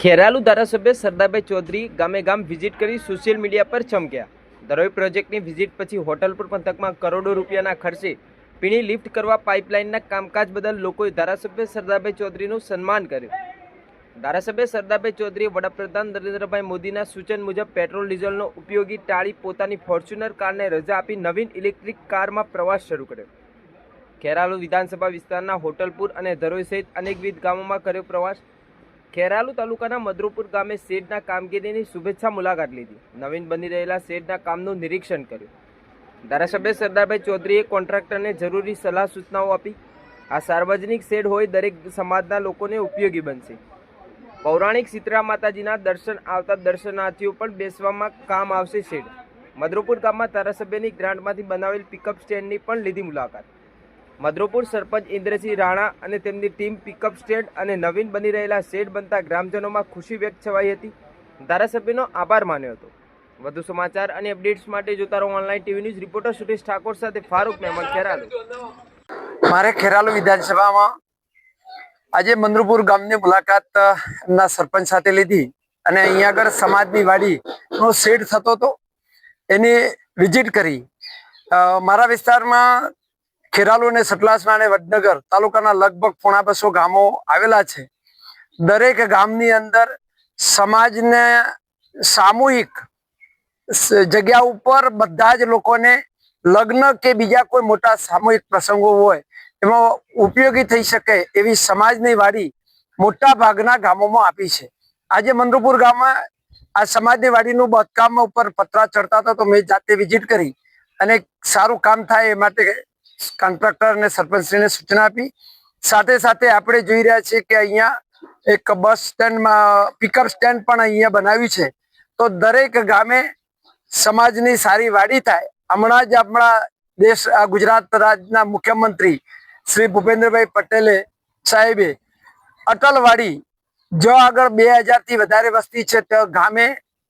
ખેરાલુ ધારાસભ્ય સરદારભાઈ ચૌધરી ગામે ગામ વિઝિટ કરી સોશિયલ મીડિયા પર ચમક્યા। ધરોઈ પ્રોજેક્ટની વિઝિટ પછી હોટલપુર પંથકમાં કરોડો રૂપિયાના ખર્ચે પીણી લિફ્ટ કરવા પાઇપલાઇનના કામકાજ બદલ લોકોએ ધારાસભ્ય સરદારભાઈ ચૌધરીનું સન્માન કર્યું। ધારાસભ્ય સરદારભાઈ ચૌધરીએ વડાપ્રધાન નરેન્દ્રભાઈ મોદીના સૂચન મુજબ પેટ્રોલ ડીઝલનો ઉપયોગી ટાળી પોતાની ફોર્ચ્યુનર કારને રજા આપી નવીન ઇલેક્ટ્રિક કારમાં પ્રવાસ શરૂ કર્યો। ખેરાલુ વિધાનસભા વિસ્તારના હોટલપુર અને ધરોઈ સહિત અનેકવિધ ગામોમાં કર્યો પ્રવાસ। ખેરાલુ તાલુકાના મદરોપુર ગામે શેડના કામગીરીની શુભેચ્છા મુલાકાત લીધી। નવીન બની રહેલા શેડના કામનું નિરીક્ષણ કર્યું। ધારાસભ્ય સરદારભાઈ ચૌધરીએ કોન્ટ્રાક્ટરને જરૂરી સલાહ સૂચનાઓ આપી। આ સાર્વજનિક શેડ હોય દરેક સમાજના લોકોને ઉપયોગી બનશે। પૌરાણિક શીતળા માતાજીના દર્શન આવતા દર્શનાર્થીઓ પણ બેસવામાં કામ આવશે શેડ। મદરોપુર ગામમાં ધારાસભ્યની ગ્રાન્ટમાંથી બનાવેલ પિકઅપ સ્ટેન્ડની પણ લીધી મુલાકાત। મદરોપુર સરપંચ ઇન્દ્રસિંહ રાણા અને તેમની ટીમ પિકઅપ સ્ટેન્ડ અને નવીન બની રહેલા શેડ બનતા ગ્રામજનોમાં ખુશી વ્યક્ત છવાઈ હતી। ધારાસભ્યનો આભાર માન્યો હતો। વધુ સમાચાર અને અપડેટ્સ માટે જોતા રહો online TV news. Reporter Suresh Thakor સાથે ફારૂક મહેમદ, ખેરાલુ। મારે ખેરાલુ વિધાનસભામાં આજે મદરોપુર ગામની મુલાકાત ના સરપંચ સાથે લીધી અને અહીંયા આગળ સમાજની વાડીનો શેડ થતો હતો એની વિઝિટ કરી। મારા વિસ્તારમાં ખેરાલુ અને સતલાસણા અને વડનગર તાલુકાના લગભગ 250 ગામો આવેલા છે। દરેક ગામની અંદર સમાજને સામૂહિક જગ્યા ઉપર બધા જ લોકોને લગ્ન કે બીજા કોઈ મોટા સામૂહિક પ્રસંગો હોય એમાં ઉપયોગી થઈ શકે એવી સમાજની વાડી મોટા ભાગના ગામોમાં આપી છે। આજે મદરોપુર ગામમાં આ સમાજની વાડીનું બાંધકામ ઉપર પતરા ચડતા હતા તો મેં જાતે વિઝિટ કરી અને સારું કામ થાય એ માટે કોન્ટ્રાક્ટર અને સરપંચશ્રીને સૂચના આપી। સાથે સાથે આપણે જોઈ રહ્યા છીએ કે અહીંયા એક બસ સ્ટેન્ડમાં પિકઅપ સ્ટેન્ડ પણ અહીંયા બનાવ્યું છે। તો દરેક ગામે સમાજની સારી વાડી થાય। હમણાં જ આપણા ગુજરાત રાજ્યના મુખ્યમંત્રી શ્રી ભૂપેન્દ્રભાઈ પટેલે સાહેબે અટલવાડી જો આગળ 2000 થી વધારે વસ્તી છે તો ગામે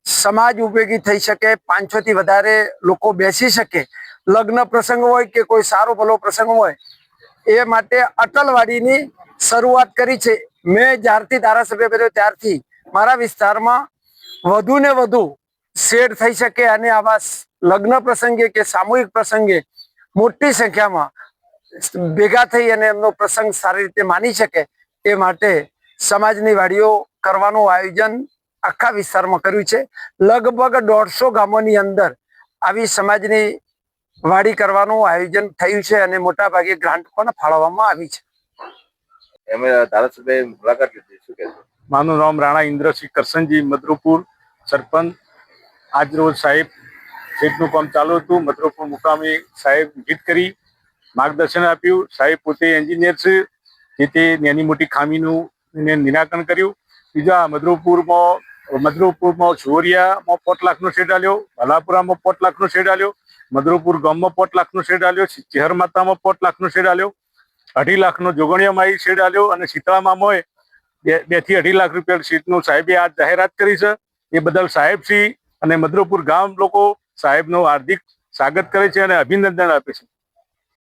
સમાજ ઉપયોગી થઈ શકે, 500 થી વધારે લોકો બેસી શકે, લગ્ન પ્રસંગ હોય કે કોઈ સારો ભલો પ્રસંગ હોય એ માટે અટલવાડીની શરૂઆત કરી છે। મેં જ્યારથી ધારાસભ્ય બન્યો ત્યારથી મારા વિસ્તારમાં વધુ ને વધુ શેડ થઈ શકે અને આવા લગ્ન પ્રસંગે કે સામૂહિક પ્રસંગે મોટી સંખ્યામાં ભેગા થઈ અને એમનો પ્રસંગ સારી રીતે માની શકે એ માટે સમાજની વાડીઓ કરવાનું આયોજન આખા વિસ્તારમાં કર્યું છે। લગભગ 150 ગામોની અંદર આવી સમાજની વાડી કરવાનું આયોજન થયું છે અને મોટા ભાગે ગ્રાન્ટ પણ ફાળવવામાં આવી છે। એમે ધારાસભ્ય મુલાકાત લીધી, શું કહેશો? મારું નામ રાણા ઇન્દ્રસિંહ કરસનજી, મદરોપુર સરપંચ। આજ રોજ સાહેબ શેડનું કામ ચાલુ હતું। મદરોપુર મુકામે સાહેબ વિઝિટ કરી માર્ગદર્શન આપ્યું। સાહેબ પોતે એન્જિનિયર છે, જે તે નાની મોટી ખામીનું નિરાકરણ કર્યું। બીજા મદરોપુરમાં જોરિયામાં 5 લાખનો શેડ આલ્યો, ભલાપુરામાં 5 લાખનો શેડ આલ્યો, મદરોપુર ગામમાં 5 લાખનો શેડ આલ્યો, ચેહર માતામાં 5 લાખનો શેડ આલ્યો, 2.5 લાખનો જોગણીયામાં શેડ આલ્યો અને શીતળામાં 2 થી 2.5 લાખ રૂપિયા શેડનું સાહેબે આ જાહેરાત કરી છે। એ બદલ સાહેબ શ્રી અને મદરોપુર ગામ લોકો સાહેબનું હાર્દિક સ્વાગત કરે છે અને અભિનંદન આપે છે।